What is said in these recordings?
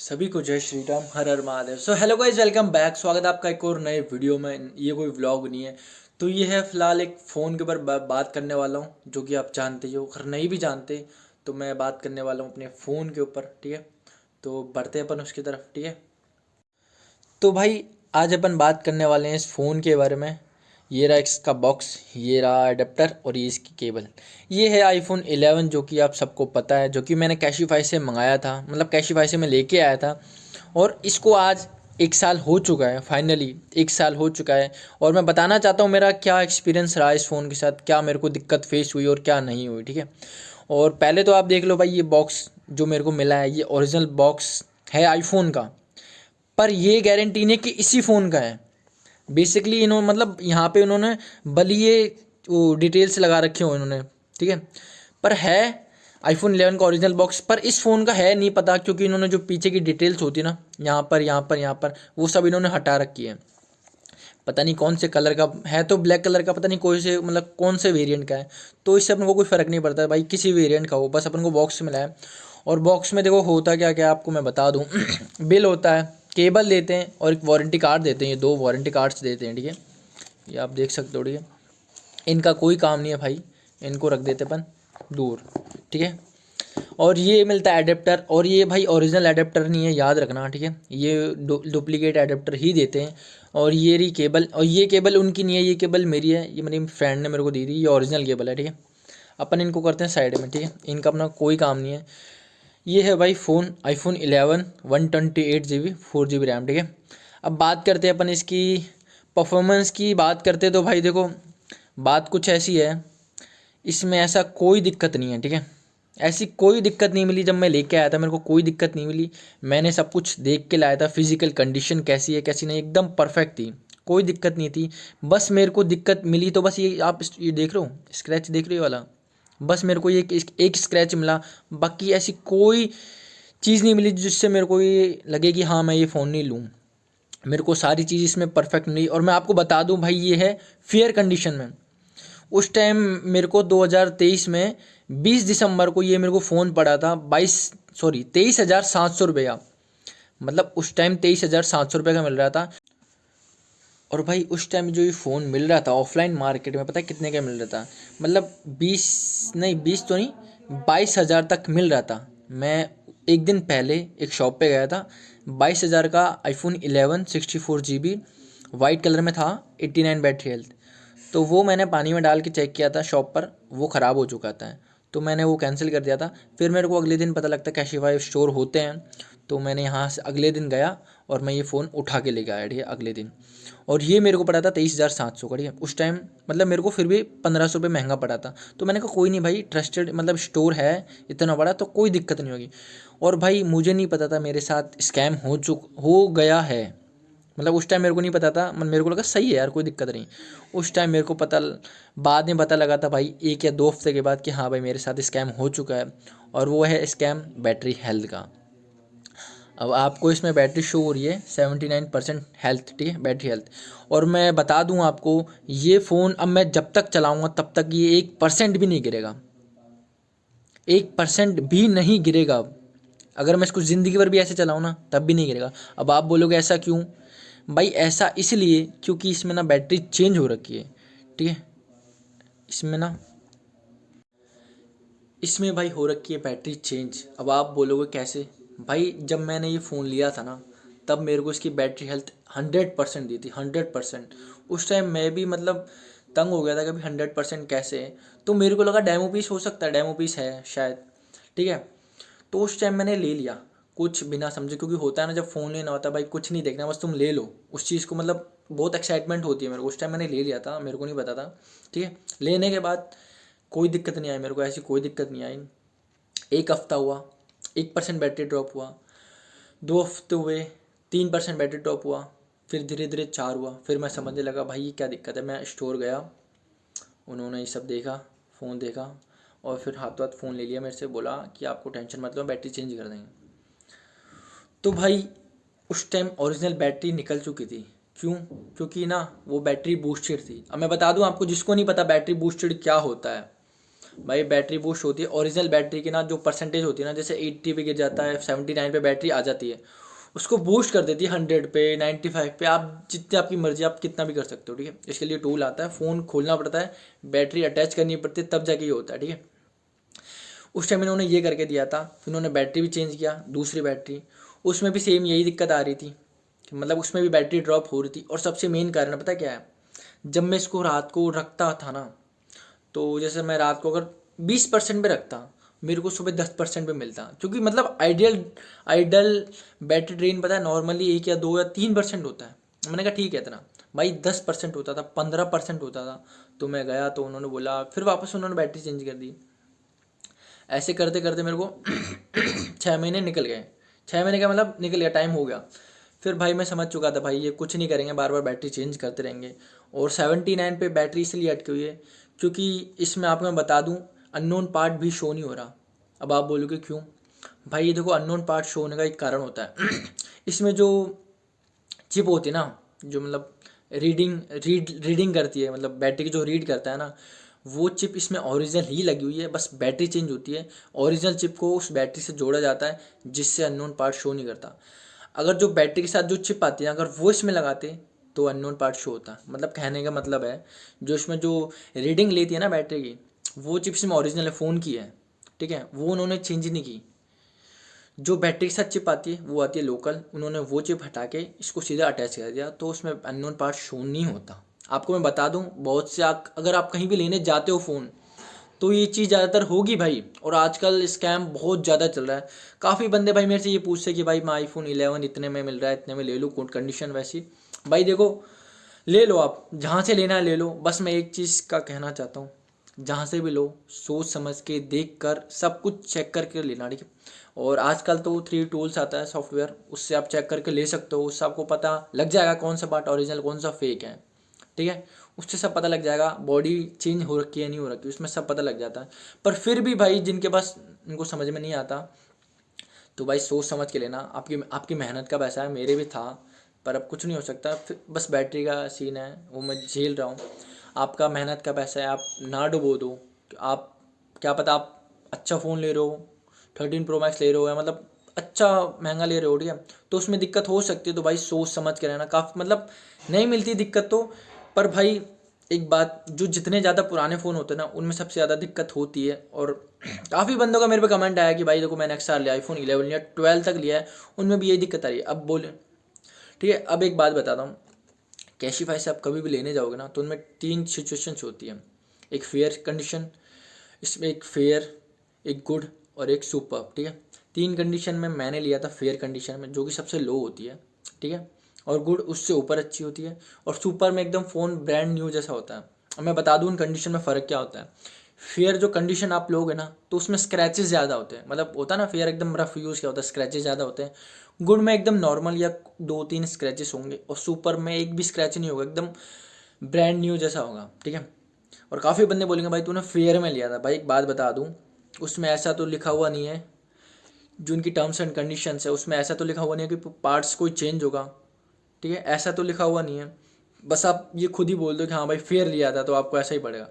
सभी को जय श्री राम, हर हर Mahadev. So hello guys, welcome back. स्वागत है आपका एक और नए वीडियो में। ये कोई व्लॉग नहीं है, तो ये है फिलहाल एक फ़ोन के ऊपर बात करने वाला हूँ, जो कि आप जानते ही हो। अगर नहीं भी जानते तो मैं बात करने वाला हूँ अपने फ़ोन के ऊपर, ठीक है। तो बढ़ते हैं अपन उसकी तरफ, ठीक है। तो भाई आज अपन बात करने वाले हैं इस फ़ोन के बारे में। ये रहा इसका बॉक्स, ये रहा अडेप्टर और ये इसकी केबल। ये है आईफोन 11, जो कि आप सबको पता है, जो कि मैंने कैशीफाई से मंगाया था, मतलब कैशीफाई से मैं लेके आया था। और इसको आज 1 साल हो चुका है, फाइनली 1 साल हो चुका है। और मैं बताना चाहता हूँ मेरा क्या एक्सपीरियंस रहा इस फ़ोन के साथ, क्या मेरे को दिक्कत फेस हुई और क्या नहीं हुई, ठीक है। और पहले तो आप देख लो भाई, ये बॉक्स जो मेरे को मिला है, ये ओरिजिनल बॉक्स है आईफोन का। पर ये गारंटी नहीं कि इसी फ़ोन का है। बेसिकली इन्होंने मतलब यहाँ पे उन्होंने बलिए वो डिटेल्स लगा रखे हो इन्होंने, ठीक है। पर है आईफोन 11 का ओरिजिनल बॉक्स, पर इस फ़ोन का है नहीं पता, क्योंकि इन्होंने जो पीछे की डिटेल्स होती है ना, यहाँ पर यहाँ पर यहाँ पर, वो सब इन्होंने हटा रखी है। पता नहीं कौन से कलर का है, तो ब्लैक कलर का, पता नहीं कोई से मतलब कौन से वेरिएंट का है। तो इससे अपन को कोई फ़र्क नहीं पड़ता भाई, किसी वेरिएंट का हो, बस अपन को बॉक्स मिला है। और बॉक्स में देखो होता क्या क्या आपको मैं बता दूँ। बिल होता है, केबल देते हैं और एक वारंटी कार्ड देते हैं। ये 2 वारंटी कार्ड्स देते हैं, ठीक है। ये आप देख सकते हो, ठीक है। इनका कोई काम नहीं है भाई, इनको रख देते अपन दूर, ठीक है। और ये मिलता है एडेप्टर, और ये भाई ओरिजिनल एडेप्टर नहीं है, याद रखना, ठीक है। ये डुप्लीकेट एडेप्टर ही देते हैं। और ये रही केबल, और ये केबल उनकी नहीं है, ये केबल मेरी है, ये मेरी फ्रेंड ने मेरे को दी थी। ये ओरिजिनल केबल है, ठीक है। अपन इनको करते हैं साइड में, ठीक है। इनका अपना कोई काम नहीं है। ये है भाई phone iPhone 11 128 GB 4 GB RAM, ठीक है। अब बात करते हैं अपन इसकी परफॉर्मेंस की। बात करते तो भाई देखो, बात कुछ ऐसी है, इसमें ऐसा कोई दिक्कत नहीं है, ठीक है। ऐसी कोई दिक्कत नहीं मिली, जब मैं लेके आया था मेरे को कोई दिक्कत नहीं मिली। मैंने सब कुछ देख के लाया था, फिजिकल कंडीशन कैसी है कैसी नहीं, एकदम परफेक्ट थी, कोई दिक्कत नहीं थी। बस मेरे को दिक्कत मिली तो बस ये, आप ये देख रहे हो स्क्रैच, देख रहे हो वाला, बस मेरे को ये एक स्क्रैच मिला। बाकी ऐसी कोई चीज़ नहीं मिली जिससे मेरे को ये लगे कि हाँ मैं ये फ़ोन नहीं लूँ। मेरे को सारी चीज़ इसमें परफेक्ट मिली। और मैं आपको बता दूँ भाई, ये है फेयर कंडीशन में। उस टाइम मेरे को 2023 में 20 दिसंबर को ये मेरे को फ़ोन पड़ा था 23,700 रुपये का। मतलब उस टाइम 23,700 रुपये का मिल रहा था। और भाई उस टाइम जो ये फ़ोन मिल रहा था ऑफलाइन मार्केट में, पता है कितने का मिल रहा था? मतलब 20 तो नहीं, 22,000 तक मिल रहा था। मैं एक दिन पहले एक शॉप पे गया था, 22,000 का आईफोन 11 64 GB वाइट कलर में था, 89 बैटरी हेल्थ। तो वो मैंने पानी में डाल के चेक किया था शॉप पर, वो ख़राब हो चुका था। तो मैंने वो कैंसिल कर दिया था। फिर मेरे को अगले दिन पता लगता कैशिफाई स्टोर होते हैं, तो मैंने यहाँ से अगले दिन गया और मैं ये फ़ोन उठा के लेके आया, ठीक है, अगले दिन। और ये मेरे को पड़ा था 23,700 का, ठीक है। उस टाइम मतलब मेरे को फिर भी 1,500 रुपये महंगा पड़ा था। तो मैंने कहा कोई नहीं भाई, ट्रस्टेड मतलब स्टोर है, इतना बड़ा तो कोई दिक्कत नहीं होगी। और भाई मुझे नहीं पता था मेरे साथ स्कैम हो गया है। मतलब उस टाइम मेरे को नहीं पता था, मेरे को लगा सही है यार, कोई दिक्कत नहीं। उस टाइम मेरे को बाद में पता लगा था भाई, 1 या 2 हफ्ते के बाद, कि हाँ भाई मेरे साथ स्कैम हो चुका है। और वो है स्कैम बैटरी हेल्थ का। अब आपको इसमें बैटरी शो हो रही है 79% हेल्थ, ठीक है, बैटरी हेल्थ। और मैं बता दूं आपको, ये फ़ोन अब मैं जब तक चलाऊंगा तब तक ये 1% भी नहीं गिरेगा, 1% भी नहीं गिरेगा। अब अगर मैं इसको ज़िंदगी भर भी ऐसे चलाऊँ ना, तब भी नहीं गिरेगा। अब आप बोलोगे ऐसा क्यों? भाई ऐसा इसलिए क्योंकि इसमें ना बैटरी चेंज हो रखी है, ठीक है। इसमें ना, इसमें भाई हो रखी है बैटरी चेंज। अब आप बोलोगे कैसे? भाई जब मैंने ये फ़ोन लिया था ना, तब मेरे को इसकी बैटरी हेल्थ 100% दी थी, 100%। उस टाइम मैं भी मतलब तंग हो गया था कि भाई 100% कैसे है। तो मेरे को लगा डेमो पीस हो सकता है, डेमो पीस है शायद, ठीक है। तो उस टाइम मैंने ले लिया कुछ बिना समझे, क्योंकि होता है ना जब फ़ोन लेना होता है भाई, कुछ नहीं देखना, बस तुम ले लो उस चीज़ को। मतलब बहुत एक्साइटमेंट होती है मेरे को। उस टाइम मैंने ले लिया था, मेरे को नहीं पता था, ठीक है। लेने के बाद कोई दिक्कत नहीं आई मेरे को, ऐसी कोई दिक्कत नहीं आई। 1 हफ्ता हुआ, 1% बैटरी ड्रॉप हुआ। 2 हफ्ते हुए, 3% बैटरी ड्रॉप हुआ। फिर धीरे धीरे 4 हुआ। फिर मैं समझने लगा भाई ये क्या दिक्कत है। मैं स्टोर गया, उन्होंने ये सब देखा, फ़ोन देखा, और फिर हाथों हाथ फ़ोन ले लिया मेरे से, बोला कि आपको टेंशन मत लो, बैटरी चेंज कर देंगे। तो भाई उस टाइम ओरिजिनल बैटरी निकल चुकी थी। क्यों? क्योंकि ना वो बैटरी बूस्टेड थी। अब मैं बता दूं आपको, जिसको नहीं पता बैटरी बूस्टेड क्या होता है, भाई बैटरी बूस्ट होती है ओरिजिनल बैटरी की ना, जो परसेंटेज होती है ना, जैसे 80 पे गिर जाता है, 79 पे बैटरी आ जाती है, उसको बूस्ट कर देती है 100 पे, 95 पे। आप जितनी आपकी मर्जी, आप कितना भी कर सकते हो, ठीक है। इसके लिए टूल आता है, फ़ोन खोलना पड़ता है, बैटरी अटैच करनी पड़ती है, तब जाके ये होता है, ठीक है। उस टाइम इन्होंने ये करके दिया था, फिर उन्होंने बैटरी भी चेंज किया, दूसरी बैटरी, उसमें भी सेम यही दिक्कत आ रही थी, मतलब उसमें भी बैटरी ड्रॉप हो रही थी। और सबसे मेन कारण पता क्या है, जब मैं इसको रात को रखता था ना, तो जैसे मैं रात को अगर 20% पे रखता, मेरे को सुबह 10% पे मिलता, क्योंकि मतलब आइडियल आइडल बैटरी ड्रेन पता है नॉर्मली 1 या 2 या 3% होता है। मैंने कहा ठीक है इतना, भाई 10% होता था, 15% होता था। तो मैं गया तो उन्होंने बोला, फिर वापस उन्होंने बैटरी चेंज कर दी। ऐसे करते करते मेरे को 6 महीने निकल गए। 6 महीने का मतलब निकल गया, टाइम हो गया। फिर भाई मैं समझ चुका था भाई ये कुछ नहीं करेंगे, बार बार बैटरी चेंज करते रहेंगे। और 79 पे बैटरी इसलिए अटकी हुई है क्योंकि इसमें आपको मैं बता दूं, अननोन पार्ट भी शो नहीं हो रहा। अब आप बोलोगे क्यों? भाई ये देखो, अननोन पार्ट शो होने का एक कारण होता है इसमें जो चिप होती है ना, जो मतलब रीडिंग करती है, मतलब बैटरी की जो रीड करता है ना, वो चिप इसमें ओरिजिनल ही लगी हुई है, बस बैटरी चेंज होती है। ओरिजिनल चिप को उस बैटरी से जोड़ा जाता है, जिससे अननोन पार्ट शो नहीं करता। अगर जो बैटरी के साथ जो चिप आती है, अगर वो इसमें लगाते तो अननोन पार्ट शो होता। मतलब कहने का मतलब है, जो इसमें जो रीडिंग लेती है ना बैटरी की, वो चिप इसमें ओरिजिनल है, फ़ोन की है, ठीक है, वो उन्होंने चेंज नहीं की। जो बैटरी के साथ चिप आती है वो आती है लोकल, उन्होंने वो चिप हटा के इसको सीधा अटैच कर दिया, तो उसमें अननोन पार्ट शो नहीं होता। आपको मैं बता दूं, बहुत से अगर आप कहीं भी लेने जाते हो फ़ोन, तो ये चीज़ ज़्यादातर होगी भाई। और आजकल स्कैम बहुत ज़्यादा चल रहा है। काफ़ी बंदे भाई मेरे से ये पूछते कि भाई मैं आईफोन 11 इतने में मिल रहा है, इतने में ले लूँ, कंडीशन वैसी। भाई देखो, ले लो, आप जहाँ से लेना है ले लो, बस मैं एक चीज़ का कहना चाहता हूँ, जहाँ से भी लो सोच समझ के देख कर सब कुछ चेक करके लेना, ठीक है। और आजकल तो 3 टूल्स आता है सॉफ्टवेयर, उससे आप चेक करके ले सकते हो, उससे आपको पता लग जाएगा कौन सा पार्ट ओरिजिनल कौन सा फेक है, ठीक है। उससे सब पता लग जाएगा, बॉडी चेंज हो रखी है नहीं हो रखी, उसमें सब पता लग जाता है। पर फिर भी भाई जिनके पास, इनको समझ में नहीं आता, तो भाई सोच समझ के लेना। आपकी आपकी मेहनत का पैसा है, मेरे भी था, पर अब कुछ नहीं हो सकता। फिर बस बैटरी का सीन है, वो मैं झेल रहा हूँ। आपका मेहनत का पैसा है, आप ना डुबो दो। आप, क्या पता आप अच्छा फ़ोन ले रहे हो, 13 Pro Max ले रहे हो, या मतलब अच्छा महंगा ले रहे हो, ठीक है, तो उसमें दिक्कत हो सकती है। तो भाई सोच समझ के रहना, काफ़ी मतलब नहीं मिलती दिक्कत तो। पर भाई एक बात, जो जितने ज़्यादा पुराने फ़ोन होते हैं ना, उनमें सबसे ज़्यादा दिक्कत होती है। और काफ़ी बंदों का मेरे पे कमेंट आया कि भाई देखो मैंने XR लिया, आईफोन 11 लिया, 12 तक लिया है, उनमें भी यही दिक्कत आ रही है। अब बोले, ठीक है, अब एक बात बताता हूँ, कैशिफाई से आप कभी भी लेने जाओगे ना, तो उनमें 3 सिचुएशंस होती है। एक फेयर कंडीशन, इसमें एक फेयर, एक गुड और एक सुपर, ठीक है। 3 कंडीशन में मैंने लिया था फेयर कंडीशन में, जो कि सबसे लो होती है, ठीक है। और गुड उससे ऊपर अच्छी होती है, और सुपर में एकदम फ़ोन ब्रांड न्यू जैसा होता है। अब मैं बता दूँ उन कंडीशन में फ़र्क क्या होता है। फेयर जो कंडीशन आप लोगे ना, तो उसमें स्क्रैचेस ज़्यादा होते हैं, मतलब होता है ना फेयर एकदम रफ यूज़ क्या होता है, स्क्रैचेस ज़्यादा होते हैं। गुड में एकदम नॉर्मल या 2-3 स्क्रैचेस होंगे, और सुपर में एक भी स्क्रैच नहीं होगा, एकदम ब्रांड न्यू जैसा होगा, ठीक है। और काफ़ी बंदे बोलेंगे भाई तूने फेयर में लिया था। भाई एक बात बता दूँ, उसमें ऐसा तो लिखा हुआ नहीं है, जो उनकी टर्म्स एंड कंडीशंस है उसमें ऐसा तो लिखा हुआ नहीं है कि पार्ट्स कोई चेंज होगा, ठीक है, ऐसा तो लिखा हुआ नहीं है। बस आप ये खुद ही बोल दो कि हाँ भाई फेयर लिया था तो आपको ऐसा ही पड़ेगा।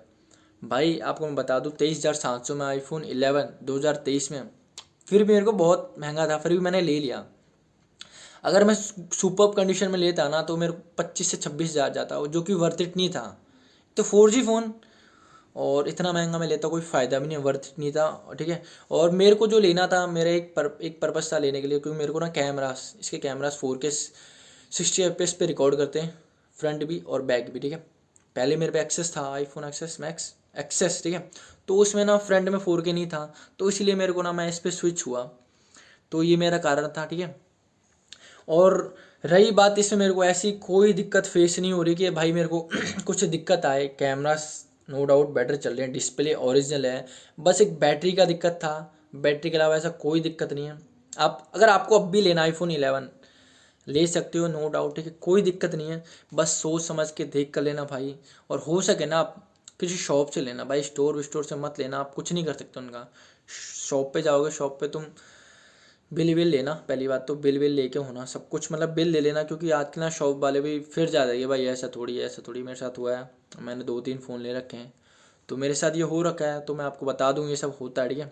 भाई आपको मैं बता दूँ, 23,700 में आईफोन 11 2023 में, फिर भी मेरे को बहुत महंगा था, फिर भी मैंने ले लिया। अगर मैं सुपर कंडीशन में लेता ना, तो मेरे को 25 से 26 हज़ार जाता, जो कि वर्थ इट नहीं था। तो 4G फ़ोन, और इतना महंगा मैं लेता, कोई फ़ायदा भी नहीं, वर्थ इट नहीं था, ठीक है। और मेरे को जो लेना था, मेरा एक पर्पज़ था लेने के लिए, क्योंकि मेरे को ना कैमरास, इसके कैमरास 4K 60 FPS पे रिकॉर्ड करते हैं, फ्रंट भी और बैक भी, ठीक है। पहले मेरे पे एक्सेस था, आईफोन एक्सेस मैक्स एक्सेस, ठीक है, तो उसमें ना फ्रंट में 4K नहीं था, तो इसलिए मेरे को ना, मैं इस पर स्विच हुआ। तो ये मेरा कारण था, ठीक है। और रही बात, इसमें मेरे को ऐसी कोई दिक्कत फेस नहीं हो रही कि भाई मेरे को कुछ दिक्कत आए। कैमरास नो डाउट बेटर चल रहे हैं, डिस्प्ले ओरिजिनल है, बस एक बैटरी का दिक्कत था। बैटरी के अलावा ऐसा कोई दिक्कत नहीं है। आप, अगर आपको अब भी लेना आईफोन 11 ले सकते हो, नो डाउट, ठीक है, कोई दिक्कत नहीं है। बस सोच समझ के देख कर लेना भाई। और हो सके ना आप किसी शॉप से लेना भाई, स्टोर से मत लेना, आप कुछ नहीं कर सकते उनका। शॉप पे जाओगे, शॉप पे तुम बिल विल लेना, पहली बात तो बिल विल लेके होना सब कुछ, मतलब बिल ले लेना, क्योंकि आजकल ना शॉप वाले भी फिर जा रही है भाई, ऐसा थोड़ी है, ऐसा थोड़ी, मेरे साथ हुआ है, मैंने 2-3 फ़ोन ले रखे हैं, तो मेरे साथ ये हो रखा है, तो मैं आपको बता दूँ ये सब होता है, ठीक है।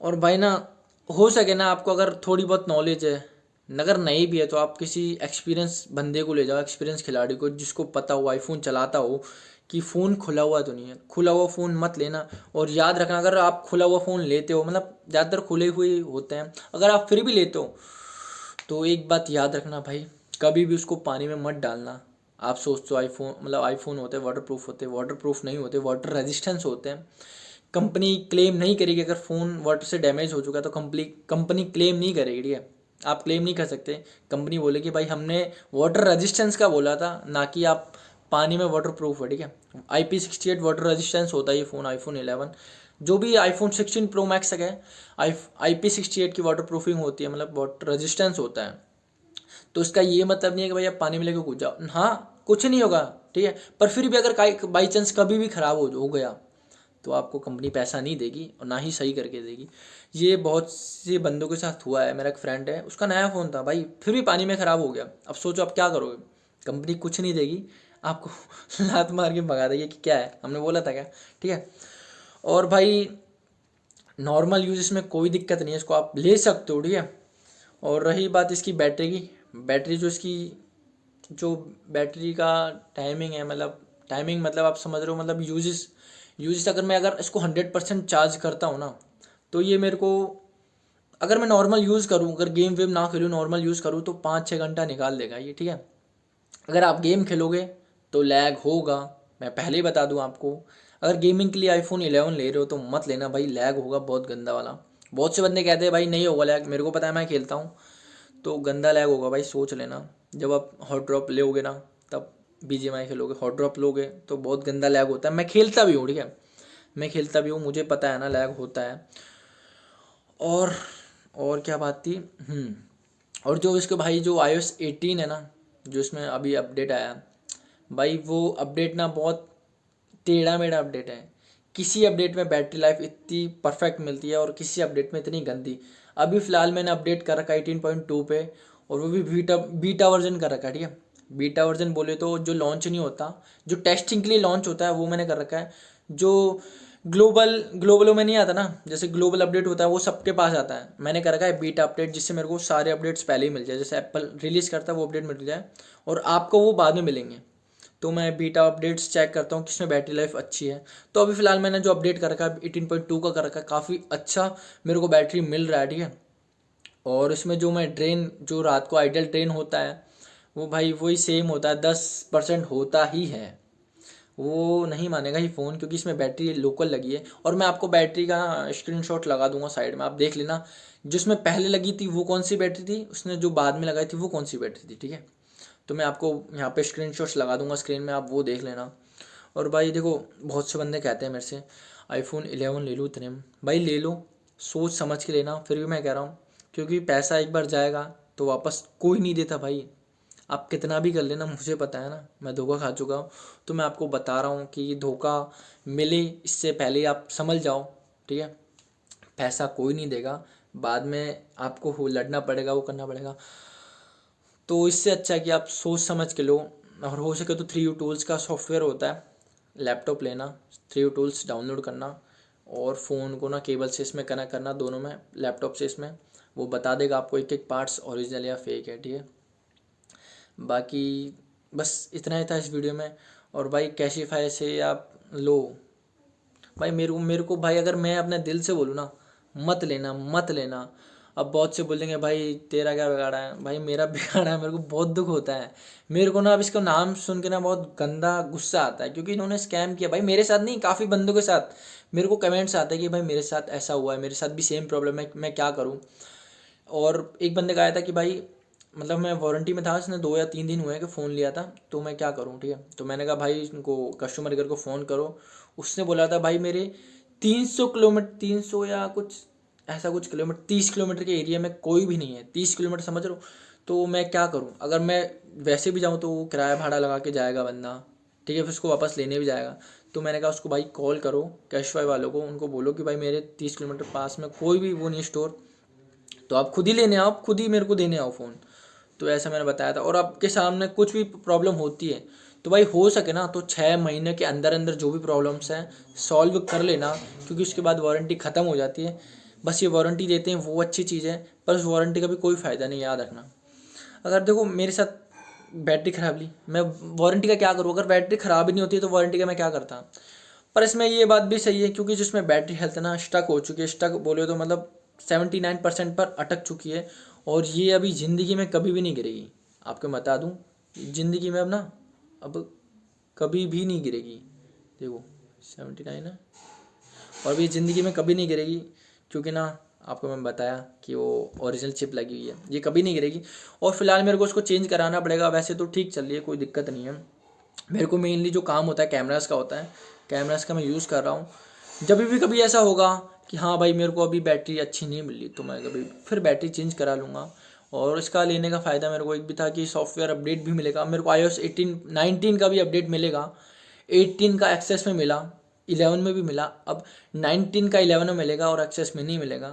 और भाई ना, हो सके ना आपको अगर थोड़ी बहुत नॉलेज है, अगर नहीं भी है तो आप किसी एक्सपीरियंस बंदे को ले जाओ, एक्सपीरियंस खिलाड़ी को, जिसको पता हो, आईफोन चलाता हो, कि फ़ोन खुला हुआ तो नहीं है। खुला हुआ फ़ोन मत लेना। और याद रखना, अगर आप खुला हुआ फ़ोन लेते हो, मतलब ज़्यादातर खुले हुए होते हैं, अगर आप फिर भी लेते हो तो एक बात याद रखना भाई, कभी भी उसको पानी में मत डालना। आप सोचते हो आईफोन, मतलब आईफोन होते हैं वाटर प्रूफ, होते हैं वाटर प्रूफ नहीं होते, वाटर रेजिस्टेंस होते हैं। कंपनी क्लेम नहीं करेगी, अगर फ़ोन वाटर से डैमेज हो चुका है तो कंपनी क्लेम नहीं करेगी, ठीक है। आप क्लेम नहीं कर सकते। कंपनी बोलेगी भाई हमने वाटर रेजिस्टेंस का बोला था, ना कि आप पानी में वाटर प्रूफ है, ठीक है। IP68 वाटर रेजिस्टेंस होता है ये फ़ोन, आईफोन 11 जो भी आईफोन 16 प्रो मैक्स तक है, IP68 की वाटर प्रूफिंग होती है, मतलब वाटर रेजिस्टेंस होता है। तो इसका ये मतलब नहीं है कि भाई आप पानी में लेके कूद जाओ, हाँ कुछ नहीं होगा, ठीक है। पर फिर भी अगर बाई चांस कभी भी ख़राब हो गया तो आपको कंपनी पैसा नहीं देगी और ना ही सही करके देगी। ये बहुत से बंदों के साथ हुआ है। मेरा एक फ्रेंड है, उसका नया फ़ोन था भाई, फिर भी पानी में ख़राब हो गया। अब सोचो आप क्या करोगे। कंपनी कुछ नहीं देगी आपको, लात मार के भगा देगी कि क्या है, हमने बोला था क्या, ठीक है। और भाई नॉर्मल यूज इसमें कोई दिक्कत नहीं है, इसको आप ले सकते हो, ठीक है। और रही बात इसकी बैटरी की, बैटरी जो इसकी जो बैटरी का टाइमिंग है, मतलब टाइमिंग मतलब आप समझ रहे हो, मतलब यूजेस अगर इसको 100% चार्ज करता हूँ ना, तो ये मेरे को, अगर मैं नॉर्मल यूज़ करूँ, अगर गेम वेम ना खेलूँ, नॉर्मल यूज़ करूँ, तो 5-6 घंटा निकाल देगा ये, ठीक है। अगर आप गेम खेलोगे तो लैग होगा, मैं पहले ही बता दूं आपको। अगर गेमिंग के लिए आईफोन 11 ले रहे हो तो मत लेना भाई, लैग होगा बहुत गंदा वाला। बहुत से बंदे कहते हैं भाई नहीं होगा लैग, मेरे को पता है, मैं खेलता हूँ, तो गंदा लैग होगा भाई, सोच लेना। जब आप हॉट ड्रॉप लोगे ना, तब BGMI खेलोगे, हॉट ड्रॉप लोगे तो बहुत गंदा लैग होता है। मैं खेलता भी हूँ, ठीक है, मैं खेलता भी हूँ, मुझे पता है ना लैग होता है। और और क्या बात थी, और जो इसके भाई जो iOS 18 है ना, जो इसमें अभी अपडेट आया भाई, वो अपडेट ना बहुत टेढ़ा मेढ़ा अपडेट है। किसी अपडेट में बैटरी लाइफ इतनी परफेक्ट मिलती है और किसी अपडेट में इतनी गंदी। अभी फ़िलहाल मैंने अपडेट कर रखा है 18.2 पे, और वो भी बीटा बीटा वर्जन कर रखा है, ठीक है। बीटा वर्जन बोले तो जो लॉन्च नहीं होता, जो टेस्टिंग के लिए लॉन्च होता है, वो मैंने कर रखा है। जो ग्लोबलों में नहीं आता ना, जैसे ग्लोबल अपडेट होता है वो सबके पास आता है, मैंने कर रखा है बीटा अपडेट, जिससे मेरे को सारे अपडेट्स पहले ही मिल जाए। जैसे एप्पल रिलीज़ करता है वो अपडेट मिल जाए, और आपको वो बाद में मिलेंगे। तो मैं बीटा अपडेट्स चेक करता हूँ किसमें बैटरी लाइफ अच्छी है। तो अभी फ़िलहाल मैंने जो अपडेट कर रखा है 18.2 का कर रखा है, काफ़ी अच्छा मेरे को बैटरी मिल रहा है, ठीक है। और इसमें जो मैं ड्रेन, जो रात को आइडल ड्रेन होता है, वो भाई वही सेम होता है, 10% होता ही है। वो नहीं मानेगा ही फ़ोन, क्योंकि इसमें बैटरी लोकल लगी है। और मैं आपको बैटरी का स्क्रीनशॉट लगा दूंगा साइड में, आप देख लेना जिसमें पहले लगी थी वो कौन सी बैटरी थी, उसने जो बाद में लगाई थी वो कौन सी बैटरी थी, ठीक है। तो मैं आपको यहाँ पे स्क्रीनशॉट्स लगा दूंगा स्क्रीन में, आप वो देख लेना। और भाई देखो, बहुत से बंदे कहते हैं मेरे से आईफोन 11 ले लो इतने में, भाई ले लो, सोच समझ के लेना। फिर भी मैं कह रहा हूँ, क्योंकि पैसा एक बार जाएगा तो वापस कोई नहीं देता भाई। आप कितना भी कर लेना, मुझे पता है ना, मैं धोखा खा चुका हूँ। तो मैं आपको बता रहा हूँ कि धोखा मिले इससे पहले आप समझ जाओ, ठीक है। पैसा कोई नहीं देगा, बाद में आपको लड़ना पड़ेगा, वो करना पड़ेगा। तो इससे अच्छा है कि आप सोच समझ के लो। और हो सके तो 3U टूल्स का सॉफ्टवेयर होता है, लैपटॉप लेना, 3U टूल्स डाउनलोड करना, और फ़ोन को ना केबल से इसमें कनेक्ट करना, दोनों में, लैपटॉप से इसमें, वो बता देगा आपको एक एक पार्ट्स ओरिजिनल या फेक है, ठीक है। बाकी बस इतना ही था इस वीडियो में। और भाई कैशिफाई से आप लो भाई, मेरे को भाई, अगर मैं अपने दिल से बोलूँ ना, मत लेना मत लेना। अब बहुत से बोलेंगे भाई तेरा क्या बिगाड़ा है, भाई मेरा बिगाड़ा है, मेरे को बहुत दुख होता है। मेरे को ना अब इसका नाम सुन के ना बहुत गंदा गुस्सा आता है, क्योंकि इन्होंने स्कैम किया भाई मेरे साथ नहीं, काफ़ी बंदों के साथ। मेरे को कमेंट्स आते हैं कि भाई मेरे साथ ऐसा हुआ है, मेरे साथ भी सेम प्रॉब्लम है, मैं क्या करूँ। और एक बंदे का आया था कि भाई, मतलब मैं वारंटी में था, उसने 2 या 3 दिन हुए कि फ़ोन लिया था, तो मैं क्या करूँ, ठीक है। तो मैंने कहा भाई उनको कस्टमर केयर को फ़ोन करो। उसने बोला था भाई मेरे 300 किलोमीटर, 300 या कुछ ऐसा कुछ किलोमीटर, 30 किलोमीटर के एरिया में कोई भी नहीं है, 30 किलोमीटर समझ लो। तो मैं क्या करूँ, अगर मैं वैसे भी जाऊँ तो वो किराया भाड़ा लगा के जाएगा बंदा, ठीक है, फिर उसको वापस लेने भी जाएगा। तो मैंने कहा उसको भाई कॉल करो कैशवाई वालों को, उनको बोलो कि भाई मेरे 30 किलोमीटर पास में कोई भी वो नहीं स्टोर, तो आप खुद ही लेने आओ, खुद ही मेरे को देने आओ फ़ोन। तो ऐसा मैंने बताया था। और आपके सामने कुछ भी प्रॉब्लम होती है तो भाई हो सके ना तो 6 महीने के अंदर अंदर जो भी प्रॉब्लम्स हैं सॉल्व कर लेना, क्योंकि उसके बाद वारंटी ख़त्म हो जाती है। बस ये वारंटी देते हैं वो अच्छी चीज़ है, पर उस वारंटी का भी कोई फ़ायदा नहीं, याद रखना। अगर देखो मेरे साथ बैटरी ख़राब ली, मैं वारंटी का क्या करूँ? अगर बैटरी ख़राब ही नहीं होती तो वारंटी का मैं क्या करता? पर इसमें ये बात भी सही है, क्योंकि जिसमें बैटरी हेल्थ है ना स्टक हो चुकी है, स्टक बोले तो मतलब 79% पर अटक चुकी है, और ये अभी ज़िंदगी में कभी भी नहीं गिरेगी। आपको बता दूं, ज़िंदगी में अब कभी भी नहीं गिरेगी। देखो 79 है, और भी ज़िंदगी में कभी नहीं गिरेगी, क्योंकि ना आपको मैं बताया कि वो ओरिजिनल चिप लगी हुई है, ये कभी नहीं गिरेगी। और फिलहाल मेरे को उसको चेंज कराना पड़ेगा, वैसे तो ठीक चल रही है, कोई दिक्कत नहीं है। मेरे को मेनली जो काम होता है कैमरास का होता है, कैमरास का मैं यूज़ कर रहा हूँ। जब भी कभी ऐसा होगा कि हाँ भाई मेरे को अभी बैटरी अच्छी नहीं मिली, तो मैं कभी फिर बैटरी चेंज करा लूँगा। और इसका लेने का फ़ायदा मेरे को एक भी था कि सॉफ्टवेयर अपडेट भी मिलेगा मेरे को, iOS 19 का भी अपडेट मिलेगा। 18 का एक्सेस में मिला, 11 में भी मिला, अब 19 का 11 में मिलेगा और एक्सेस में नहीं मिलेगा।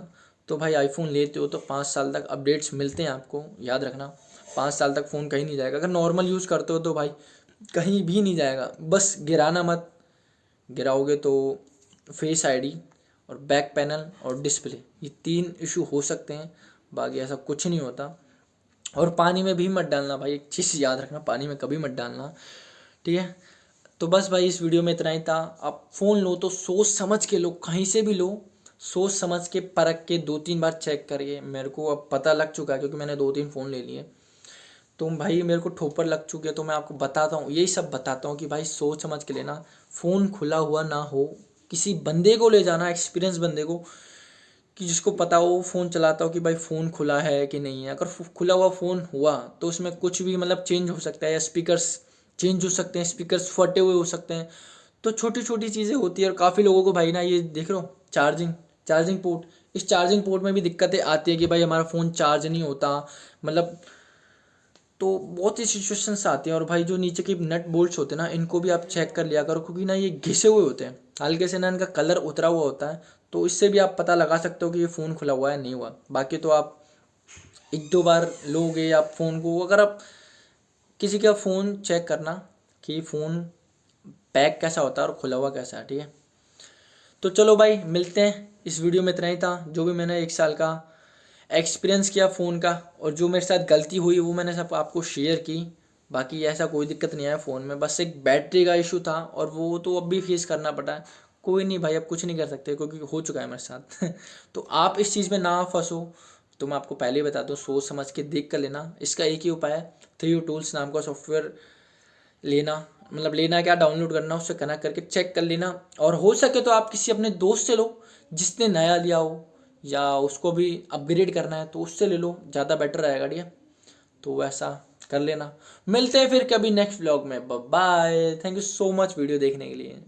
तो भाई आईफोन लेते हो तो 5 साल तक अपडेट्स मिलते हैं आपको, याद रखना। 5 साल तक फ़ोन कहीं नहीं जाएगा। अगर नॉर्मल यूज़ करते हो तो भाई कहीं भी नहीं जाएगा, बस गिराना मत। गिराओगे तो फेस आईडी और बैक पैनल और डिस्प्ले, ये 3 इशू हो सकते हैं, बाकी ऐसा कुछ नहीं होता। और पानी में भी मत डालना भाई, एक चीज़ याद रखना, पानी में कभी मत डालना, ठीक है। तो बस भाई इस वीडियो में इतना ही था। आप फ़ोन लो तो सोच समझ के लो, कहीं से भी लो सोच समझ के, परख के 2-3 बार चेक करिए। मेरे को अब पता लग चुका है, क्योंकि मैंने 2-3 फ़ोन ले लिए, तो भाई मेरे को ठोपर लग चुके हैं। तो मैं आपको बताता हूँ, यही सब बताता हूँ कि भाई सोच समझ के लेना, फ़ोन खुला हुआ ना हो। किसी बंदे को ले जाना, एक्सपीरियंस बंदे को, कि जिसको पता हो, फ़ोन चलाता हो, कि भाई फ़ोन खुला है कि नहीं है। अगर खुला हुआ फ़ोन हुआ तो उसमें कुछ भी मतलब चेंज हो सकता है, या स्पीकर्स चेंज हो सकते हैं, स्पीकर्स फटे हुए हो सकते हैं। तो छोटी छोटी चीज़ें होती है। और काफ़ी लोगों को भाई ना, ये देख रहे हो चार्जिंग पोर्ट, इस चार्जिंग पोर्ट में भी दिक्कतें आती है कि भाई हमारा फ़ोन चार्ज नहीं होता, मतलब। तो बहुत ही सिचुएशंस आती हैं। और भाई जो नीचे के नट बोल्ट्स होते हैं ना, इनको भी आप चेक कर लिया करो, क्योंकि ना ये घिसे हुए होते हैं, हल्के से ना इनका कलर उतरा हुआ होता है। तो इससे भी आप पता लगा सकते हो कि ये फ़ोन खुला हुआ है नहीं हुआ। बाकी तो आप 1-2 बार लोगे आप फ़ोन को, अगर आप किसी का फ़ोन चेक करना कि फ़ोन पैक कैसा होता है और खुला हुआ कैसा है, ठीक है। तो चलो भाई मिलते हैं। इस वीडियो में इतना ही था, जो भी मैंने 1 साल का एक्सपीरियंस किया फ़ोन का, और जो मेरे साथ गलती हुई वो मैंने सब आपको शेयर की। बाकी ऐसा कोई दिक्कत नहीं आया फ़ोन में, बस एक बैटरी का इशू था, और वो तो अब भी फेस करना पड़ा है। कोई नहीं भाई, अब कुछ नहीं कर सकते, क्योंकि हो चुका है मेरे साथ। तो आप इस चीज़ में ना फंसो। तो मैं आपको पहले ही बता दूँ, सोच समझ के देख कर लेना। इसका एक ही उपाय है, 3U टूल्स नाम का सॉफ्टवेयर लेना, मतलब लेना क्या, डाउनलोड करना, उससे कनेक्ट करके चेक कर लेना। और हो सके तो आप किसी अपने दोस्त से लो जिसने नया लिया हो, या उसको भी अपग्रेड करना है तो उससे ले लो, ज़्यादा बेटर रहेगा, ठीक है। तो वैसा कर लेना। मिलते हैं फिर कभी नेक्स्ट व्लॉग में। Bye, thank you so much video देखने के लिए।